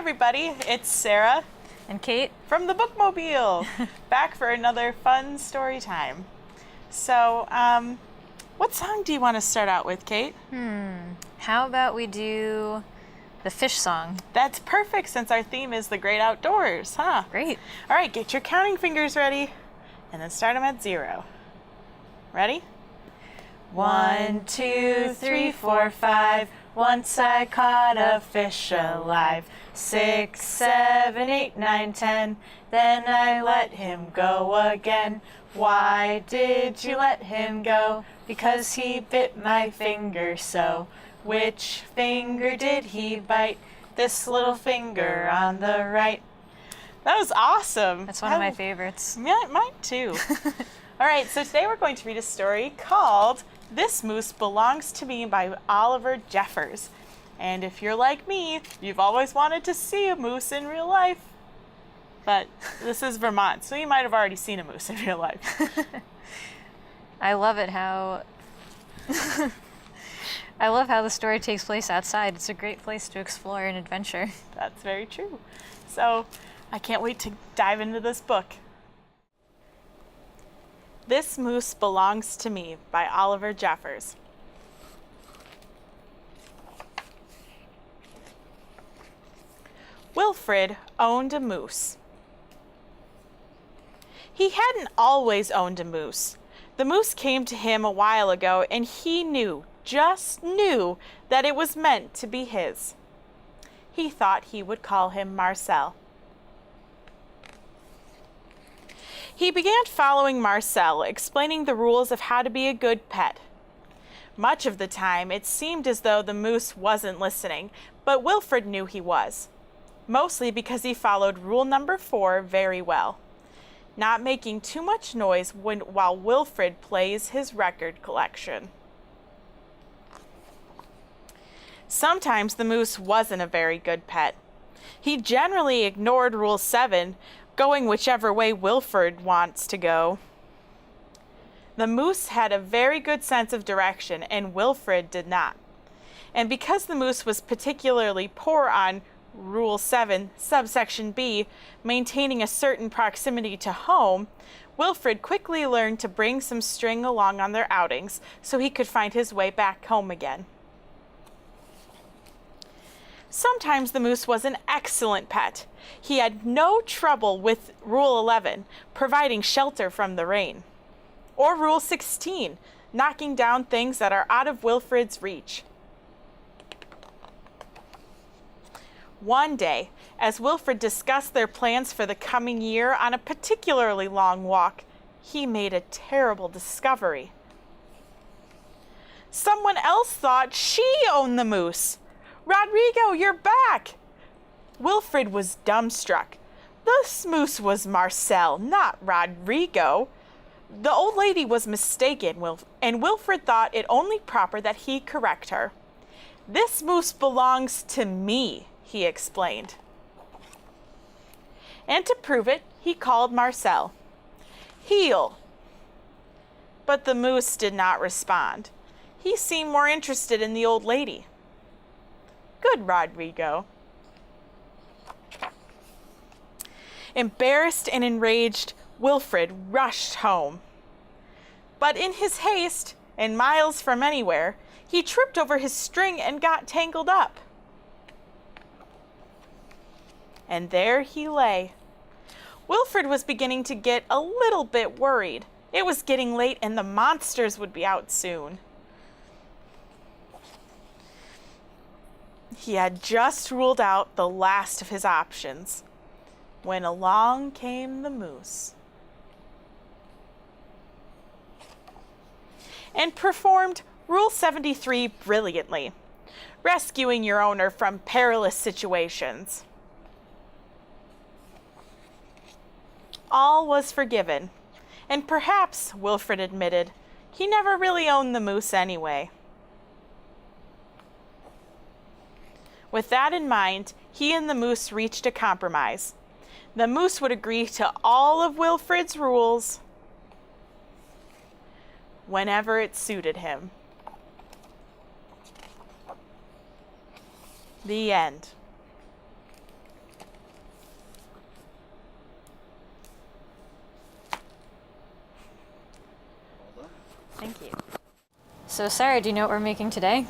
everybody, it's Sarah And Kate from the Bookmobile, back for another fun story time. So, what song do you want to start out with, Kate? How about we do the fish song? That's perfect since our theme is the great outdoors, huh? Great. All right, get your counting fingers ready and then start them at 0. Ready? 1, 2, 3, 4, 5. Once I caught a fish alive. 6, 7, 8, 9, 10. Then I let him go again. Why did you let him go? Because he bit my finger so. Which finger did he bite? This little finger on the right. That was awesome. That's one of my favorites. Yeah, mine too. All right, so today we're going to read a story called This Moose Belongs to Me by Oliver Jeffers. And if you're like me, you've always wanted to see a moose in real life. But this is Vermont, so you might have already seen a moose in real life. I love it how I love how the story takes place outside. It's a great place to explore and adventure. That's very true. So I can't wait to dive into this book. This Moose Belongs to Me by Oliver Jeffers. Wilfred owned a moose. He hadn't always owned a moose. The moose came to him a while ago, and he just knew, that it was meant to be his. He thought he would call him Marcel. He began following Marcel, explaining the rules of how to be a good pet. Much of the time, it seemed as though the moose wasn't listening, but Wilfred knew he was. Mostly because he followed rule number 4 very well. Not making too much noise while Wilfred plays his record collection. Sometimes the moose wasn't a very good pet. He generally ignored Rule 7, going whichever way Wilfred wants to go. The moose had a very good sense of direction, and Wilfred did not. And because the moose was particularly poor on Rule 7, subsection B, maintaining a certain proximity to home, Wilfred quickly learned to bring some string along on their outings so he could find his way back home again. Sometimes the moose was an excellent pet. He had no trouble with Rule 11, providing shelter from the rain. Or Rule 16, knocking down things that are out of Wilfred's reach. One day, as Wilfred discussed their plans for the coming year on a particularly long walk, he made a terrible discovery. Someone else thought she owned the moose. "Rodrigo, you're back!" Wilfred was dumbstruck. This moose was Marcel, not Rodrigo. The old lady was mistaken, and Wilfred thought it only proper that he correct her. "This moose belongs to me," he explained. And to prove it, he called Marcel. "Heel." But the moose did not respond. He seemed more interested in the old lady. "Good, Rodrigo." Embarrassed and enraged, Wilfred rushed home. But in his haste, and miles from anywhere, he tripped over his string and got tangled up. And there he lay. Wilfred was beginning to get a little bit worried. It was getting late and the monsters would be out soon. He had just ruled out the last of his options when along came the moose and performed Rule 73 brilliantly, rescuing your owner from perilous situations. All was forgiven, and perhaps, Wilfred admitted, he never really owned the moose anyway. With that in mind, he and the moose reached a compromise. The moose would agree to all of Wilfred's rules whenever it suited him. The end. Thank you. So Sarah, do you know what we're making today?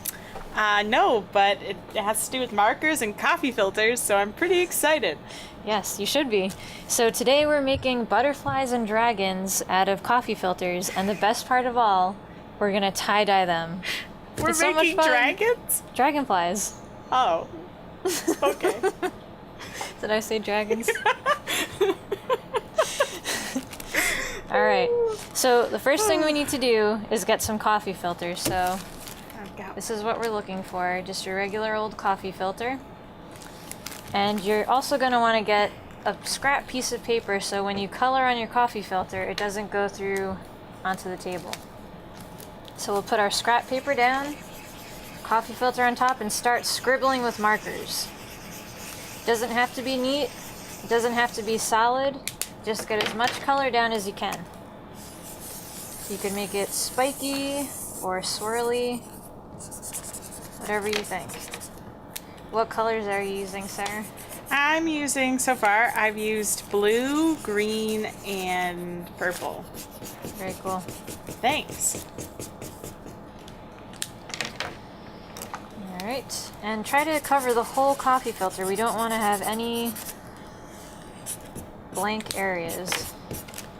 No, but it has to do with markers and coffee filters, so I'm pretty excited. Yes, you should be. So today we're making butterflies and dragons out of coffee filters, and the best part of all, we're gonna tie-dye them. We're It's so much making fun. dragons? Dragonflies. Oh. Okay. Did I say dragons? All right. So the first thing we need to do is get some coffee filters. So this is what we're looking for, just your regular old coffee filter. And you're also going to want to get a scrap piece of paper so when you color on your coffee filter, it doesn't go through onto the table. So we'll put our scrap paper down, coffee filter on top, and start scribbling with markers. Doesn't have to be neat, it doesn't have to be solid, just get as much color down as you can. You can make it spiky or swirly, whatever you think. What colors are you using, Sarah? I'm using, so far, I've used blue, green, and purple. Very cool. Thanks. All right, and try to cover the whole coffee filter. We don't want to have any blank areas.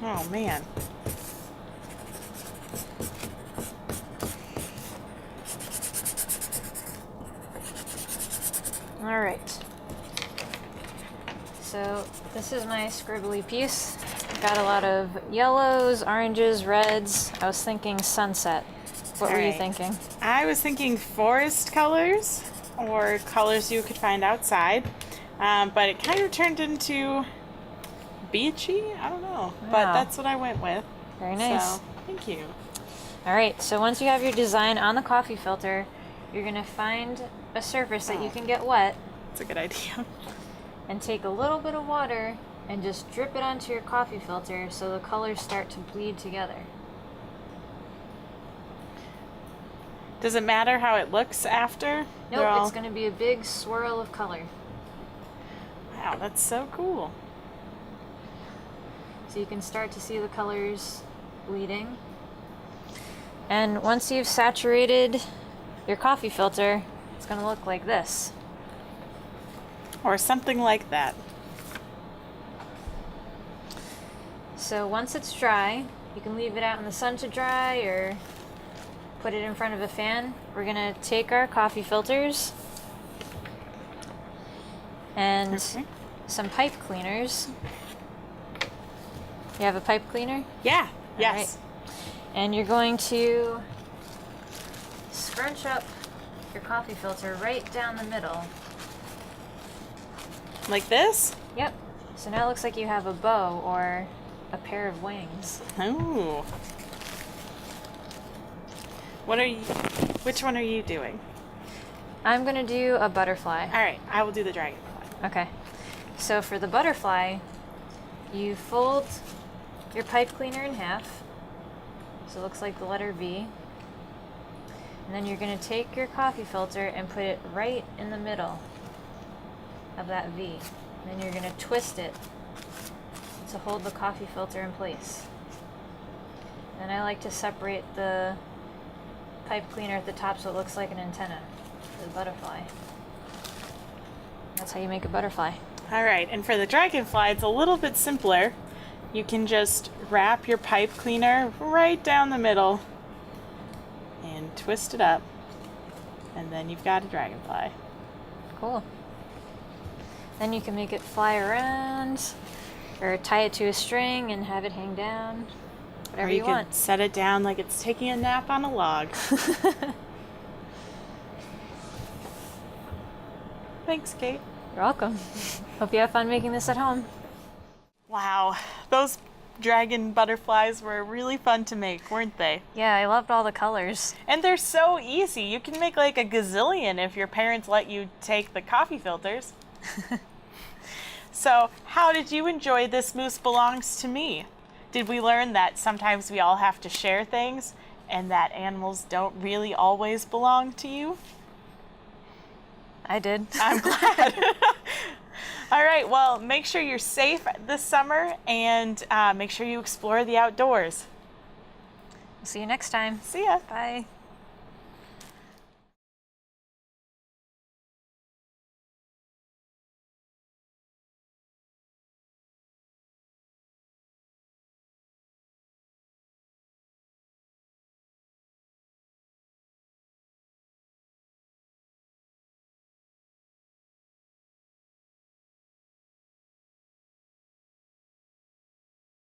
Oh, man. All right. So this is my scribbly piece. Got a lot of yellows, oranges, reds. I was thinking sunset. What were you thinking? I was thinking forest colors or colors you could find outside, but it kind of turned into beachy. I don't know, but that's what I went with. Very nice. So, thank you. All right, so once you have your design on the coffee filter, you're going to find a surface that you can get wet. That's a good idea. And take a little bit of water and just drip it onto your coffee filter so the colors start to bleed together. Does it matter how it looks after? Nope, it's going to be a big swirl of color. Wow, that's so cool. So you can start to see the colors bleeding. And once you've saturated your coffee filter, it's going to look like this. Or something like that. So once it's dry, you can leave it out in the sun to dry or put it in front of a fan. We're going to take our coffee filters and some pipe cleaners. You have a pipe cleaner? Yeah, yes. All right. And you're going to scrunch up your coffee filter right down the middle. Like this? Yep. So now it looks like you have a bow or a pair of wings. Oh. Which one are you doing? I'm going to do a butterfly. All right, I will do the dragonfly. Okay. So for the butterfly, you fold your pipe cleaner in half. So it looks like the letter V. And then you're going to take your coffee filter and put it right in the middle of that V. And then you're going to twist it to hold the coffee filter in place. And I like to separate the pipe cleaner at the top so it looks like an antenna for the butterfly. That's how you make a butterfly. All right, and for the dragonfly, it's a little bit simpler. You can just wrap your pipe cleaner right down the middle and twist it up, and then you've got a dragonfly. Cool. Then you can make it fly around, or tie it to a string and have it hang down. Whatever or you you can want. set it down like it's taking a nap on a log. Thanks, Kate. You're welcome. Hope you have fun making this at home. Wow, those dragon butterflies were really fun to make, weren't they? Yeah, I loved all the colors. And they're so easy. You can make like a gazillion if your parents let you take the coffee filters. So, how did you enjoy This Moose Belongs to Me? Did we learn that sometimes we all have to share things and that animals don't really always belong to you? I did. I'm glad. All right, well, make sure you're safe this summer and make sure you explore the outdoors. See you next time. See ya. Bye.